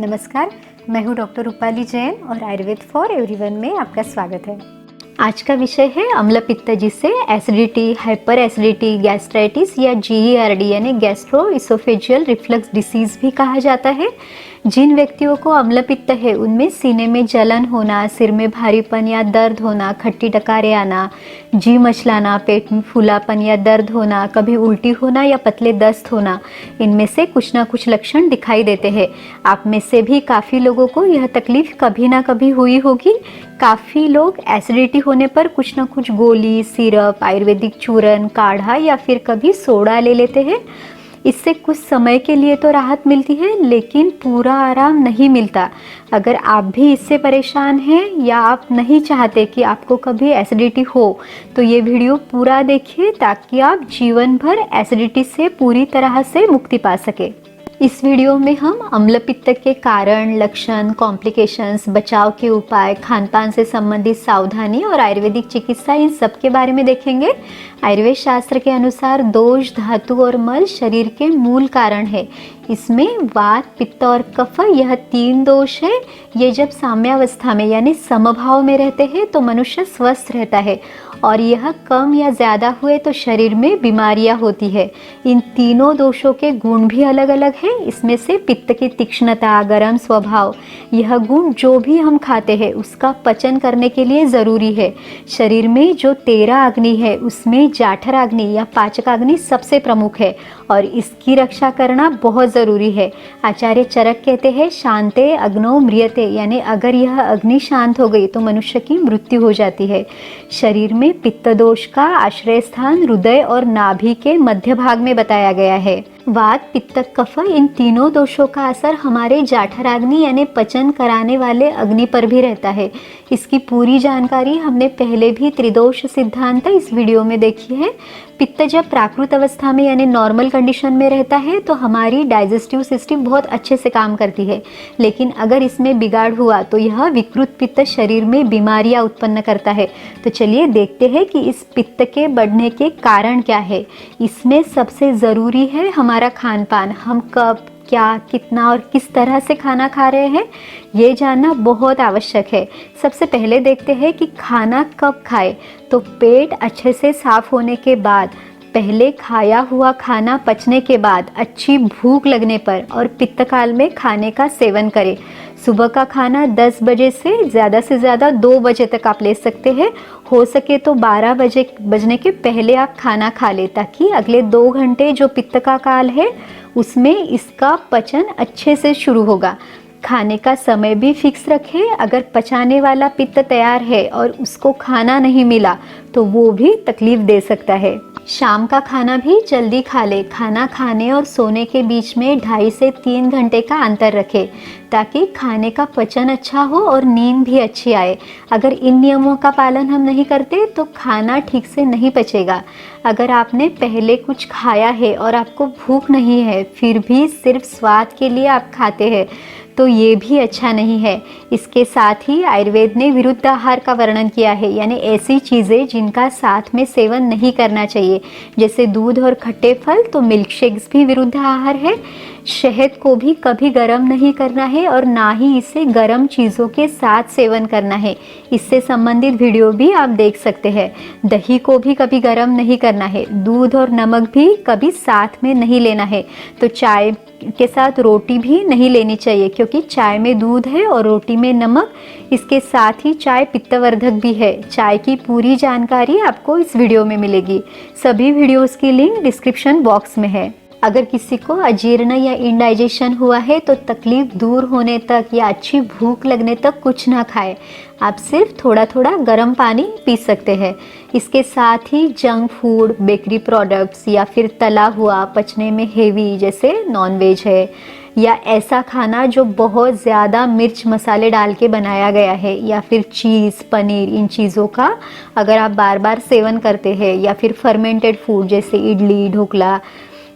नमस्कार, मैं हूँ डॉक्टर रूपाली जैन और आयुर्वेद फॉर एवरीवन में आपका स्वागत है। आज का विषय है अम्ल पित्त, जिसे एसिडिटी, हाइपर एसिडिटी, गैस्ट्राइटिस या GERD यानी गैस्ट्रो इसोफेजियल रिफ्लक्स डिसीज़ भी कहा जाता है। जिन व्यक्तियों को अम्ल पित्त है उनमें सीने में जलन होना, सिर में भारीपन या दर्द होना, खट्टी डकारें आना, जी मचलाना, पेट में फूलापन या दर्द होना, कभी उल्टी होना या पतले दस्त होना, इनमें से कुछ ना कुछ लक्षण दिखाई देते हैं। आप में से भी काफ़ी लोगों को यह तकलीफ कभी ना कभी हुई होगी। काफ़ी लोग एसिडिटी होने पर कुछ ना कुछ गोली, सिरप, आयुर्वेदिक चूरन, काढ़ा या फिर कभी सोडा ले लेते हैं। इससे कुछ समय के लिए तो राहत मिलती है, लेकिन पूरा आराम नहीं मिलता। अगर आप भी इससे परेशान हैं या आप नहीं चाहते कि आपको कभी एसिडिटी हो, तो ये वीडियो पूरा देखिए ताकि आप जीवन भर एसिडिटी से पूरी तरह से मुक्ति पा सके। इस वीडियो में हम अम्ल पित्त के कारण, लक्षण, कॉम्प्लिकेशंस, बचाव के उपाय, खानपान से संबंधित सावधानी और आयुर्वेदिक चिकित्सा, इन सब के बारे में देखेंगे। आयुर्वेद शास्त्र के अनुसार दोष, धातु और मल शरीर के मूल कारण है। इसमें वात, पित्त और कफ, यह 3 दोष है। ये जब साम्यावस्था में यानी समभाव में रहते हैं तो मनुष्य स्वस्थ रहता है, और यह कम या ज़्यादा हुए तो शरीर में बीमारियां होती है। इन तीनों दोषों के गुण भी अलग अलग हैं। इसमें से पित्त की तीक्ष्णता, गर्म स्वभाव, यह गुण जो भी हम खाते हैं उसका पचन करने के लिए ज़रूरी है। शरीर में जो 13 अग्नि है उसमें जाठराग्नि या पाचकाग्नि सबसे प्रमुख है, और इसकी रक्षा करना बहुत ज़रूरी है। आचार्य चरक कहते हैं, शांते अग्नौ म्रियते, यानी अगर यह अग्नि शांत हो गई तो मनुष्य की मृत्यु हो जाती है। शरीर में पित्त दोष का आश्रय स्थान हृदय और नाभि के मध्य भाग में बताया गया है। वात, पित्त, कफ, इन तीनों दोषों का असर हमारे जाठराग्नि यानी पचन कराने वाले अग्नि पर भी रहता है। इसकी पूरी जानकारी हमने पहले भी त्रिदोष सिद्धांत इस वीडियो में देखी है। पित्त जब प्राकृत अवस्था में यानी नॉर्मल कंडीशन में रहता है तो हमारी डाइजेस्टिव सिस्टम बहुत अच्छे से काम करती है, लेकिन अगर इसमें बिगाड़ हुआ तो यह विकृत पित्त शरीर में बीमारियां उत्पन्न करता है। तो चलिए देखते हैं कि इस पित्त के बढ़ने के कारण क्या है। इसमें सबसे ज़रूरी है हमारा खान पान। हम कब, क्या, कितना और किस तरह से खाना खा रहे हैं, ये जानना बहुत आवश्यक है। सबसे पहले देखते हैं कि खाना कब खाएं। तो पेट अच्छे से साफ होने के बाद, पहले खाया हुआ खाना पचने के बाद, अच्छी भूख लगने पर और पित्तकाल में खाने का सेवन करें। सुबह का खाना 10 बजे से ज़्यादा 2 बजे तक आप ले सकते हैं। हो सके तो 12 बजने के पहले आप खाना खा लें, ताकि अगले 2 घंटे जो पित्त का काल है उसमें इसका पचन अच्छे से शुरू होगा। खाने का समय भी फिक्स रखें। अगर पचाने वाला पित्त तैयार है और उसको खाना नहीं मिला तो वो भी तकलीफ दे सकता है। शाम का खाना भी जल्दी खा ले। खाना खाने और सोने के बीच में 2.5 से 3 घंटे का अंतर रखें, ताकि खाने का पचन अच्छा हो और नींद भी अच्छी आए। अगर इन नियमों का पालन हम नहीं करते तो खाना ठीक से नहीं पचेगा। अगर आपने पहले कुछ खाया है और आपको भूख नहीं है, फिर भी सिर्फ स्वाद के लिए आप खाते हैं, तो ये भी अच्छा नहीं है। इसके साथ ही आयुर्वेद ने विरुद्ध आहार का वर्णन किया है, यानी ऐसी चीज़ें जिनका साथ में सेवन नहीं करना चाहिए, जैसे दूध और खट्टे फल। तो मिल्क शेक्स भी विरुद्ध आहार है। शहद को भी कभी गर्म नहीं करना है और ना ही इसे गर्म चीज़ों के साथ सेवन करना है। इससे संबंधित वीडियो भी आप देख सकते हैं। दही को भी कभी गर्म नहीं करना है। दूध और नमक भी कभी साथ में नहीं लेना है। तो चाय के साथ रोटी भी नहीं लेनी चाहिए, क्योंकि चाय में दूध है और रोटी में नमक। इसके साथ ही चाय पित्तवर्धक भी है। चाय की पूरी जानकारी आपको इस वीडियो में मिलेगी। सभी वीडियोस की लिंक डिस्क्रिप्शन बॉक्स में है। अगर किसी को अजीर्ण या इंडाइजेशन हुआ है तो तकलीफ दूर होने तक या अच्छी भूख लगने तक कुछ ना खाएं। आप सिर्फ थोड़ा थोड़ा गर्म पानी पी सकते हैं। इसके साथ ही जंक फूड, बेकरी प्रोडक्ट्स या फिर तला हुआ, पचने में हेवी, जैसे नॉनवेज है, या ऐसा खाना जो बहुत ज़्यादा मिर्च मसाले डाल के बनाया गया है, या फिर चीज़, पनीर, इन चीज़ों का अगर आप बार बार सेवन करते हैं, या फिर फर्मेंटेड फूड जैसे इडली, ढोकला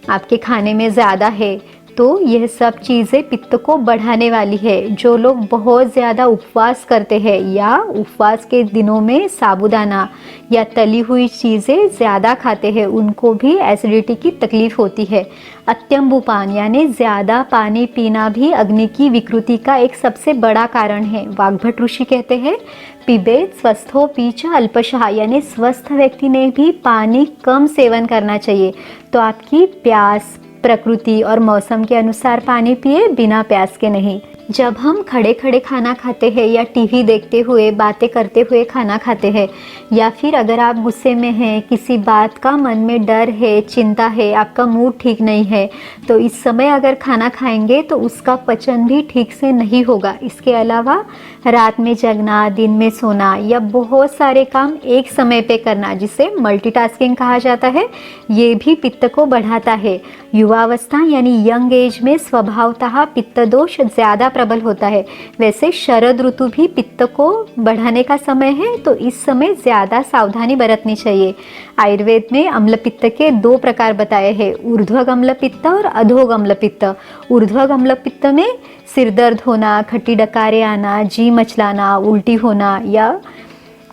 आपके खाने में ज़्यादा है, तो यह सब चीज़ें पित्त को बढ़ाने वाली है। जो लोग बहुत ज़्यादा उपवास करते हैं या उपवास के दिनों में साबूदाना या तली हुई चीज़ें ज़्यादा खाते हैं, उनको भी एसिडिटी की तकलीफ़ होती है। अत्यंबुपान यानी ज़्यादा पानी पीना भी अग्नि की विकृति का एक सबसे बड़ा कारण है। वाग्भट ऋषि कहते हैं, पिबेत स्वस्थो पीचा अल्पशः, यानी स्वस्थ व्यक्ति ने भी पानी कम सेवन करना चाहिए। तो आपकी प्यास प्रकृति और मौसम के अनुसार पानी पिए, बिना प्यास के नहीं। जब हम खड़े खड़े खाना खाते हैं या टीवी देखते हुए बातें करते हुए खाना खाते हैं, या फिर अगर आप गुस्से में हैं, किसी बात का मन में डर है, चिंता है, आपका मूड ठीक नहीं है, तो इस समय अगर खाना खाएंगे तो उसका पचन भी ठीक से नहीं होगा। इसके अलावा रात में जगना, दिन में सोना या बहुत सारे काम एक समय पे करना, जिसे मल्टीटास्किंग कहा जाता है, ये भी पित्त को बढ़ाता है। युवावस्था यानी यंग एज में स्वभावतः पित्त दोष ज़्यादा प्रबल होता है। वैसे शरद ऋतु भी पित्त को बढ़ाने का समय है, तो इस समय ज़्यादा सावधानी बरतनी चाहिए। आयुर्वेद में अम्ल पित्त के 2 प्रकार बताए हैं, ऊर्ध्वग अम्ल पित्त और अधोग अम्ल पित्त। ऊर्ध्वग अम्ल पित्त में सिर दर्द होना, खट्टी डकारें आना, जी मचलाना, उल्टी होना या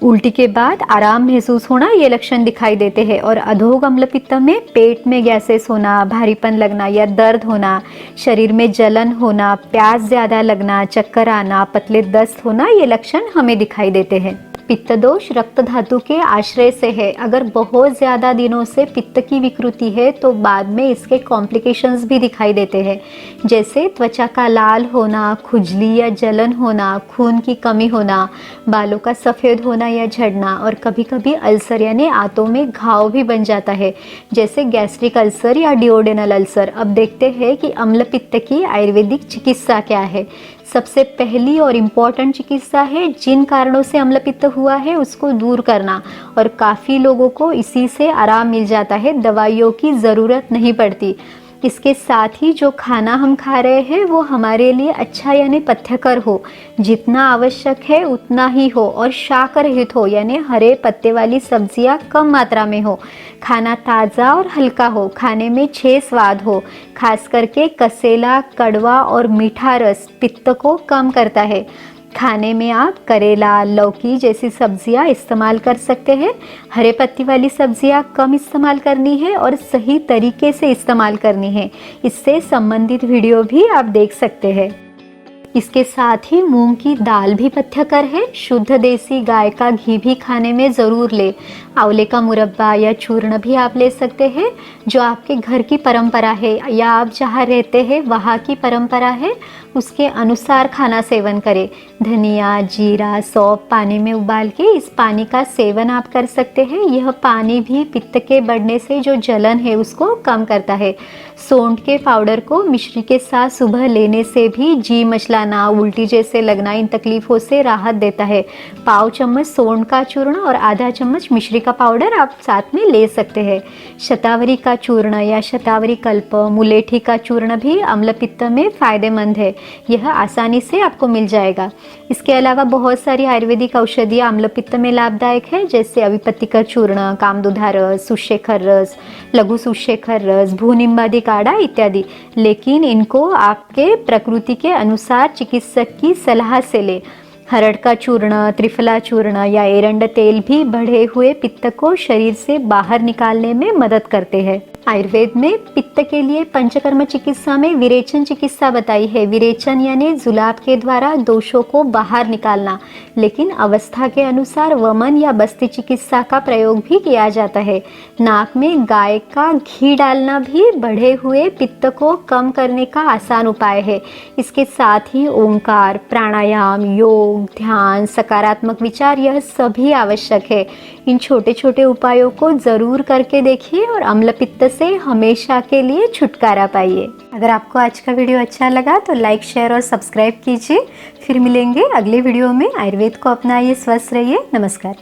उल्टी के बाद आराम महसूस होना, ये लक्षण दिखाई देते हैं। और अधोग अम्ल पित्त में पेट में गैसेस होना, भारीपन लगना या दर्द होना, शरीर में जलन होना, प्यास ज़्यादा लगना, चक्कर आना, पतले दस्त होना, ये लक्षण हमें दिखाई देते हैं। पित्त दोष रक्त धातु के आश्रय से है। अगर बहुत ज़्यादा दिनों से पित्त की विकृति है तो बाद में इसके कॉम्प्लिकेशंस भी दिखाई देते हैं, जैसे त्वचा का लाल होना, खुजली या जलन होना, खून की कमी होना, बालों का सफ़ेद होना या झड़ना, और कभी कभी अल्सर यानी आंतों में घाव भी बन जाता है, जैसे गैस्ट्रिक अल्सर या डिओडेनल अल्सर। अब देखते हैं कि अम्ल पित्त की आयुर्वेदिक चिकित्सा क्या है। सबसे पहली और इम्पॉर्टेंट चिकित्सा है, जिन कारणों से अम्ल पित्त हुआ है उसको दूर करना, और काफ़ी लोगों को इसी से आराम मिल जाता है, दवाइयों की ज़रूरत नहीं पड़ती। इसके साथ ही जो खाना हम खा रहे हैं वो हमारे लिए अच्छा यानी पथ्यकर हो, जितना आवश्यक है उतना ही हो, और शाक रहित हो यानी हरे पत्ते वाली सब्जियां कम मात्रा में हो, खाना ताज़ा और हल्का हो, खाने में 6 स्वाद हो, खास करके कसेला, कड़वा और मीठा रस पित्त को कम करता है। खाने में आप करेला, लौकी जैसी सब्जियां इस्तेमाल कर सकते हैं। हरे पत्ती वाली सब्जियां कम इस्तेमाल करनी है और सही तरीके से इस्तेमाल करनी है। इससे संबंधित वीडियो भी आप देख सकते हैं। इसके साथ ही मूंग की दाल भी पथ्यकर है। शुद्ध देसी गाय का घी भी खाने में ज़रूर ले। आंवले का मुरब्बा या चूर्ण भी आप ले सकते हैं, जो आपके घर की परंपरा है या आप जहाँ रहते हैं वहाँ की परंपरा है, उसके अनुसार खाना सेवन करें। धनिया, जीरा, सौंफ पानी में उबाल के इस पानी का सेवन आप कर सकते हैं। यह पानी भी पित्त के बढ़ने से जो जलन है उसको कम करता है। सौंठ के पाउडर को मिश्री के साथ सुबह लेने से भी जी मचलाना, उल्टी जैसे लगना, इन तकलीफ़ों से राहत देता है। पाव चम्मच सौंठ का चूर्ण और आधा चम्मच मिश्री का पाउडर आप साथ में ले सकते हैं। शतावरी का चूर्ण या शतावरी कल्प, मुलेठी का चूर्ण भी अम्ल पित्त में फ़ायदेमंद है। यह आसानी से आपको मिल जाएगा। इसके अलावा बहुत सारी आयुर्वेदिक औषधियाँ अम्ल पित्त में लाभदायक है, जैसे अविपत्तिकर चूर्ण, कामदुधा रस, सुशेखर रस, लघु सुशेखर रस, भूनिम्बादी काढ़ा इत्यादि। लेकिन इनको आपके प्रकृति के अनुसार चिकित्सक की सलाह से ले। हरड़ का चूर्ण, त्रिफला चूर्ण या एरंड तेल भी बढ़े हुए पित्त को शरीर से बाहर निकालने में मदद करते हैं। आयुर्वेद में पित्त के लिए पंचकर्म चिकित्सा में विरेचन चिकित्सा बताई है। विरेचन यानी जुलाब के द्वारा दोषों को बाहर निकालना, लेकिन अवस्था के अनुसार वमन या बस्ती चिकित्सा का प्रयोग भी किया जाता है। नाक में गाय का घी डालना भी बढ़े हुए पित्त को कम करने का आसान उपाय है। इसके साथ ही ओंकार, प्राणायाम, योग, ध्यान, सकारात्मक विचार, यह सभी आवश्यक है। इन छोटे छोटे उपायों को ज़रूर करके देखिए और अम्ल पित्त से हमेशा के लिए छुटकारा पाइए। अगर आपको आज का वीडियो अच्छा लगा तो लाइक, शेयर और सब्सक्राइब कीजिए। फिर मिलेंगे अगले वीडियो में। आयुर्वेद को अपनाइए, स्वस्थ रहिए। नमस्कार।